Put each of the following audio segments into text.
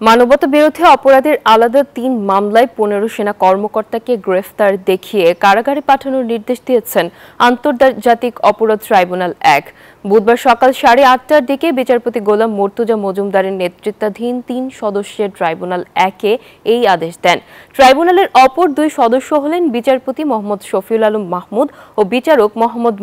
মানবতা বিরোধী অপরাধের আলাদা ৩ মামলায় ১৫ সেনা কর্মকর্তাকে গ্রেফতার দেখিয়ে কারাগারে পাঠানোর নির্দেশ দিয়েছেন আন্তর্জাতিক অপরাধ ট্রাইব্যুনাল ১। বুধবার সকাল ৮:৩০টার দিকে বিচারপতি গোলাম মর্তুজা মজুমদারের নেতৃত্বাধীন ৩ সদস্যের ট্রাইব্যুনাল ১-এ এই আদেশ দেন। ট্রাইব্যুনালের অপর ২ সদস্য হলেন বিচারপতি মোহাম্মদ শফিউল আলম মাহমুদ ও বিচারক মোহাম্মদ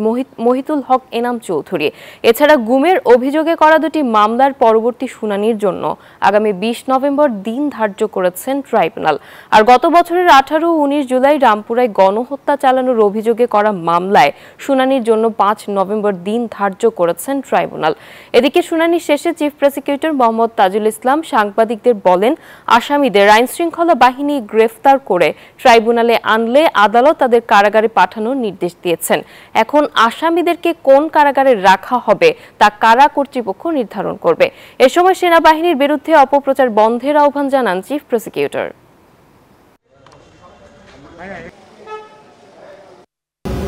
মহিতুল হক এনাম চৌধুরী। এছাড়া গুমের অভিযোগে করা ২টি মামলার পরবর্তী শুনানির জন্য আগামী ২০ নভেম্বর দিন ধার্য করেছেন ট্রাইব্যুনাল। আর গত বছরের ১৮ ও ১৯ জুলাই রামপুরায় গণহত্যা চালানোর অভিযোগে করা মামলায় শুনানির জন্য ৫ নভেম্বর দিন ধার্য করেছেন ট্রাইব্যুনাল। এদিকে শুনানি শেষে চিফ প্রসিকিউটর মোহাম্মদ তাজুল ইসলাম সাংবাদিকদের বলেন, আসামিদের আইনশৃঙ্খলা বাহিনী গ্রেফতার করে ট্রাইব্যুনালে আনলে আদালত তাদের কারাগারে পাঠানোর নির্দেশ দিয়েছেন। এখন আসামিদেরকে কোন কারাগারে রাখা হবে তা কারা কর্তৃপক্ষ নির্ধারণ করবে। এ সময় সেনাবাহিনীর বিরুদ্ধে অপপ্রচার বন্ধের আহ্বান জানান চিফ প্রসিকিউটর।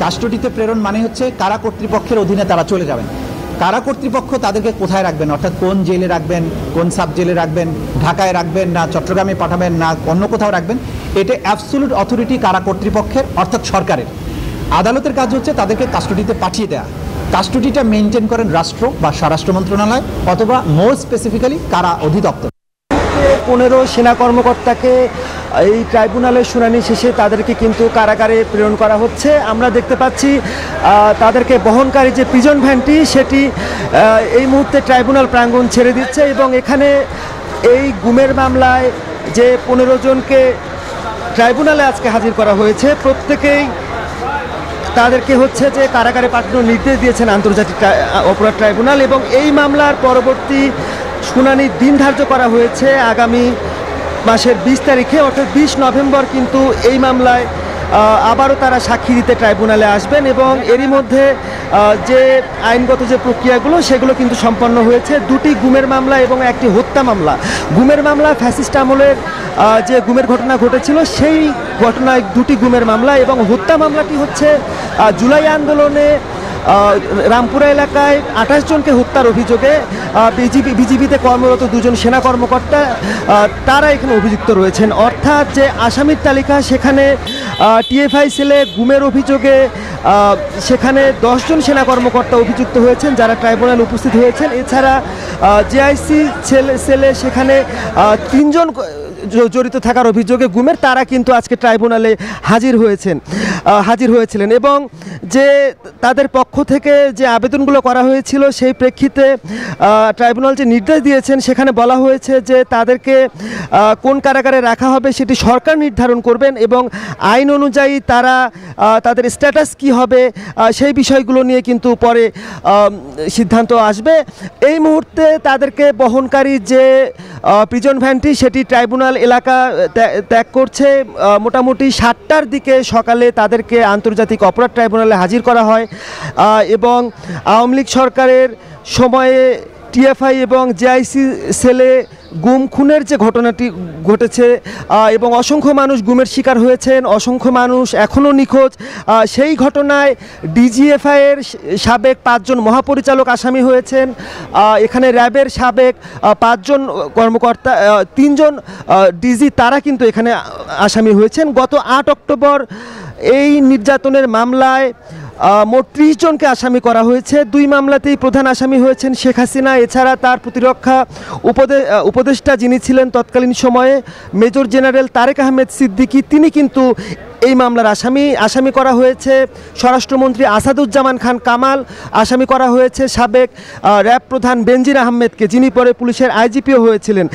কাস্টডিতে প্রেরণ মানে হচ্ছে কারা কর্তৃপক্ষের অধীনে তারা চলে যাবেন। কারা কর্তৃপক্ষ তাদেরকে কোথায় রাখবেন, অর্থাৎ কোন জেলে রাখবেন, কোন সাব জেলে রাখবেন, ঢাকায় রাখবেন না চট্টগ্রামে পাঠাবেন না অন্য কোথাও রাখবেন, এটা অ্যাবসোলিউট অথরিটি কারা কর্তৃপক্ষের অর্থাৎ সরকারের। আদালতের কাজ হচ্ছে তাদেরকে কাস্টডিতে পাঠিয়ে দেওয়া। কাস্টডিটা মেনটেন করেন রাষ্ট্র বা স্বরাষ্ট্র মন্ত্রণালয় অথবা মোর স্পেসিফিক্যালি কারা অধিদপ্তর। ১৫ সেনা কর্মকর্তাকে এই ট্রাইব্যুনালের শুনানি শেষে তাদেরকে কিন্তু কারাগারে প্রেরণ করা হচ্ছে। আমরা দেখতে পাচ্ছি তাদেরকে বহনকারী যে প্রিজন ভ্যানটি সেটি এই মুহূর্তে ট্রাইব্যুনাল প্রাঙ্গণ ছেড়ে দিচ্ছে এবং এখানে এই গুমের মামলায় যে ১৫ জনকে ট্রাইব্যুনালে আজকে হাজির করা হয়েছে প্রত্যেকেই তাদেরকে হচ্ছে যে কারাগারে পাঠানোর নির্দেশ দিয়েছেন আন্তর্জাতিক অপরাধ ট্রাইব্যুনাল এবং এই মামলার পরবর্তী শুনানির দিন ধার্য করা হয়েছে আগামী মাসের ২০ তারিখে অর্থাৎ ২০ নভেম্বর কিন্তু এই মামলায় আবারও তারা সাক্ষী দিতে ট্রাইব্যুনালে আসবেন এবং এরই মধ্যে যে আইনগত যে প্রক্রিয়াগুলো সেগুলো কিন্তু সম্পন্ন হয়েছে। ২টি গুমের মামলা এবং একটি হত্যা মামলা। গুমের মামলা ফ্যাসিস্ট আমলের যে গুমের ঘটনা ঘটেছিল সেই ঘটনায় ২টি গুমের মামলা এবং হত্যা মামলাটি হচ্ছে জুলাই আন্দোলনে রামপুরা এলাকায় ২৮ জনকে হত্যার অভিযোগে বিজিবিতে কর্মরত ২ জন সেনা কর্মকর্তা তারা এখানে অভিযুক্ত রয়েছেন। অর্থাৎ যে আসামির তালিকা সেখানে টিএফআই সেলে গুমের অভিযোগে সেখানে ১০ জন সেনা কর্মকর্তা অভিযুক্ত হয়েছেন যারা ট্রাইব্যুনালে উপস্থিত হয়েছেন। এছাড়া জেআইসি সেলে সেখানে ৩ জন জড়িত থাকার অভিযোগে গুমের তারা কিন্তু আজকে ট্রাইব্যুনালে হাজির হয়েছিলেন এবং যে তাদের পক্ষ থেকে যে আবেদনগুলো করা হয়েছিল সেই প্রেক্ষিতে ট্রাইব্যুনাল যে নির্দেশ দিয়েছেন সেখানে বলা হয়েছে যে তাদেরকে কোন কারাগারে রাখা হবে সেটি সরকার নির্ধারণ করবেন এবং আইন অনুযায়ী তারা তাদের স্ট্যাটাস কি হবে সেই বিষয়গুলো নিয়ে কিন্তু পরে সিদ্ধান্ত আসবে। এই মুহূর্তে তাদেরকে বহনকারী যে প্রিজন ভ্যানটি সেটি ট্রাইব্যুনাল এলাকা ত্যাগ করছে। মোটামুটি ৭টার দিকে সকালে তাদেরকে আন্তর্জাতিক অপরাধ ট্রাইব্যুনালে হাজির করা হয় এবং আওয়ামী লীগ সরকারের সময়ে টিএফআই এবং জেআইসি সেলে গুম খুনের যে ঘটনাটি ঘটেছে এবং অসংখ্য মানুষ গুমের শিকার হয়েছেন, অসংখ্য মানুষ এখনও নিখোঁজ, সেই ঘটনায় ডিজিএফআইয়ের সাবেক ৫ জন মহাপরিচালক আসামি হয়েছেন। এখানে র্যাবের সাবেক ৫ জন কর্মকর্তা ৩ জন ডিজি তারা কিন্তু এখানে আসামি হয়েছেন। গত ৮ অক্টোবর এই নির্যাতনের মামলায় মোট ৩০ জনকে আসামি করা হয়েছে। ২ মামলাতেই প্রধান আসামি হয়েছেন শেখ হাসিনা। এছাড়া তার প্রতিরক্ষা উপদেষ্টা যিনি ছিলেন তৎকালীন সময়ে মেজর জেনারেল তারেক আহমেদ সিদ্দিকী তিনি কিন্তু এই মামলার আসামি করা হয়েছে স্বরাষ্ট্রমন্ত্রী আসাদুজ্জামান খান কামাল, আসামি করা হয়েছে সাবেক র্যাব প্রধান বেনজির আহমেদকে যিনি পরে পুলিশের আইজিপিও হয়েছিলেন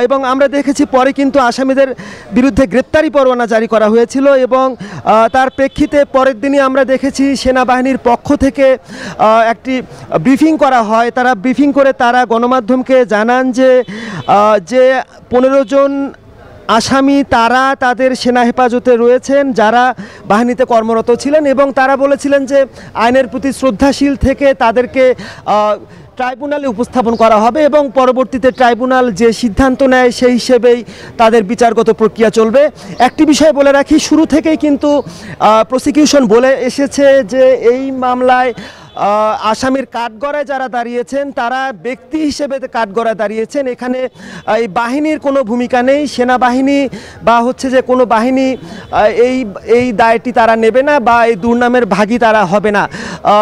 এবং আমরা দেখেছি পরে কিন্তু আসামিদের বিরুদ্ধে গ্রেপ্তারি পরোয়ানা জারি করা হয়েছিল এবং তার প্রেক্ষিতে পরের দিনই আমরা দেখেছি সেনাবাহিনীর পক্ষ থেকে একটি ব্রিফিং করা হয়। তারা ব্রিফিং করে তারা গণমাধ্যমকে জানান যে ১৫ জন আসামি তারা তাদের সেনা হেফাজতে রয়েছেন যারা বাহিনীতে কর্মরত ছিলেন এবং তারা বলেছিলেন যে আইনের প্রতি শ্রদ্ধাশীল থেকে তাদেরকে ট্রাইব্যুনালে উপস্থাপন করা হবে এবং পরবর্তীতে ট্রাইব্যুনাল যে সিদ্ধান্ত নেয় সেই হিসেবেই তাদের বিচারগত প্রক্রিয়া চলবে। একটি বিষয় বলে রাখি, শুরু থেকেই কিন্তু প্রসিকিউশন বলে এসেছে যে এই মামলায় আসামির কাঠগড়ায় যারা দাঁড়িয়েছেন তারা ব্যক্তি হিসেবে কাঠগড়ায় দাঁড়িয়েছেন। এখানে এই বাহিনীর কোনো ভূমিকা নেই, সেনাবাহিনী বা হচ্ছে যে কোনো বাহিনী এই দায়টি তারা নেবে না বা এই দুর্নামের ভাগী তারা হবে না।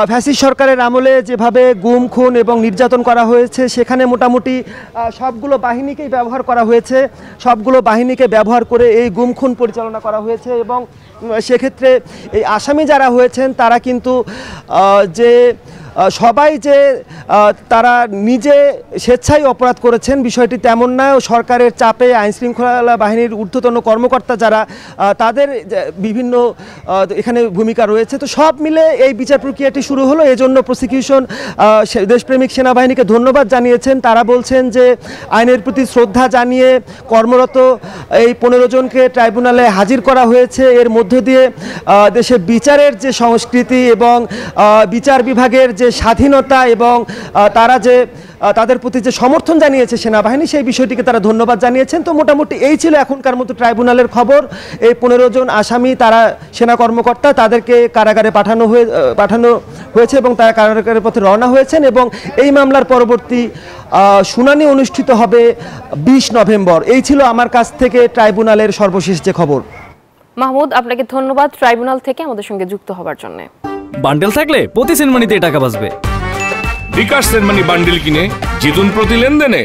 ফ্যাসিস্ট সরকারের আমলে যেভাবে গুম খুন এবং নির্যাতন করা হয়েছে সেখানে মোটামুটি সবগুলো বাহিনীকেই ব্যবহার করা হয়েছে, সবগুলো বাহিনীকে ব্যবহার করে এই গুম খুন পরিচালনা করা হয়েছে। এবং সেক্ষেত্রে এই আসামি যারা হয়েছেন তারা কিন্তু যে সবাই যে তারা নিজে স্বেচ্ছায় অপরাধ করেছেন বিষয়টি তেমন না। সরকারের চাপে আইনশৃঙ্খলা বাহিনীর ঊর্ধ্বতন কর্মকর্তা যারা তাদের বিভিন্ন এখানে ভূমিকা রয়েছে। তো সব মিলে এই বিচার প্রক্রিয়াটি শুরু হলো। এজন্য প্রসিকিউশন দেশপ্রেমিক সেনাবাহিনীকে ধন্যবাদ জানিয়েছেন। তারা বলছেন যে আইনের প্রতি শ্রদ্ধা জানিয়ে কর্মরত এই 15 জনকে ট্রাইব্যুনালে হাজির করা হয়েছে। এর মধ্য দিয়ে দেশে বিচারের যে সংস্কৃতি এবং বিচার বিভাগের যে স্বাধীনতা এবং তারা যে তাদের প্রতি যে সমর্থন জানিয়েছে সেনাবাহিনী সেই বিষয়টিকে তারা ধন্যবাদ জানিয়েছেন। তো মোটামুটি এই ছিল এখনকার মতো ট্রাইব্যুনালের খবর। এই 15 জন আসামি তারা সেনা কর্মকর্তা, তাদেরকে কারাগারে পাঠানো হয়েছে এবং তারা কারাগারের পথে রওনা হয়েছেন এবং এই মামলার পরবর্তী শুনানি অনুষ্ঠিত হবে 20 নভেম্বর। এই ছিল আমার কাছ থেকে ট্রাইব্যুনালের সর্বশেষ যে খবর। মাহমুদ, আপনাকে ধন্যবাদ ট্রাইব্যুনাল থেকে আমাদের সঙ্গে যুক্ত হবার জন্য। বান্ডেল থাকলে প্রতি সেনমানিতে টাকা বাঁচবে। বিকাশ সেনমানি বান্ডেল কিনে জিতুন প্রতি লেনদেনে।